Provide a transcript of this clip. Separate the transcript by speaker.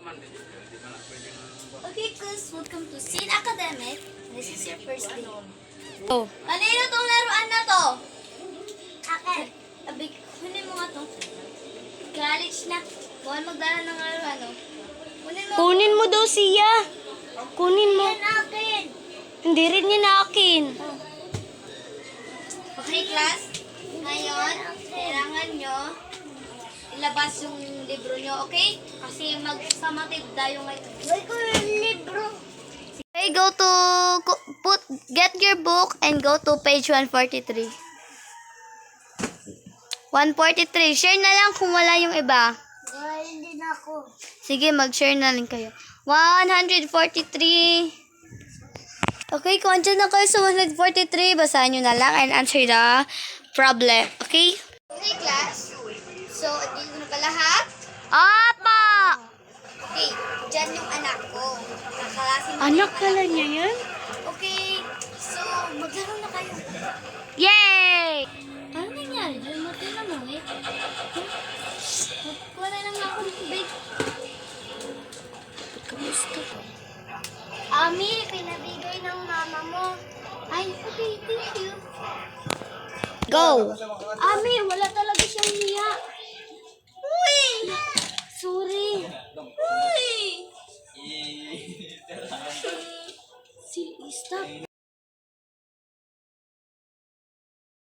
Speaker 1: Okay, guys, welcome to Sin Academic. This is your first day.
Speaker 2: Oh.
Speaker 1: Kanino tong laruan na to? Akin. Abig, kunin mo nga to. College na. Buwan magdala ng laruan, no? Kunin mo.
Speaker 2: Kunin mo daw siya. Kunin mo.
Speaker 1: Yan akin.
Speaker 2: Hindi rin niya na akin.
Speaker 1: Okay, class. Ngayon, kailangan nyo ilabas yung libro nyo, okay? Kasi magsamatid tayo ngayon. Wait ko yung libro.
Speaker 2: Okay, go to get your book and go to page 143. 143. Share na lang kung wala yung iba.
Speaker 1: Hindi na ako.
Speaker 2: Sige, mag-share na lang kayo. 143. Okay, kung andyan na kayo sa 143, basahin nyo na lang and answer the problem. Okay?
Speaker 1: Okay, class. So, dito na ba lahat?
Speaker 2: Apa!
Speaker 1: Okay, dyan yung anak ko. Nakalasin mo
Speaker 2: Anak
Speaker 1: yung
Speaker 2: kala
Speaker 1: anak
Speaker 2: niya yan?
Speaker 1: ko. Okay, so, maglaro na kayo.
Speaker 2: Yay!
Speaker 1: Ano nangyari? Diyan mo tinanong eh. Wala na nga akong tubig.
Speaker 2: Kamusta?
Speaker 1: Ami, pinabigay ng mama mo. Ay, okay, thank you.
Speaker 2: Go!
Speaker 1: Ami, wala talaga siyang hiya. Uy! Sorry. Uy! Stop.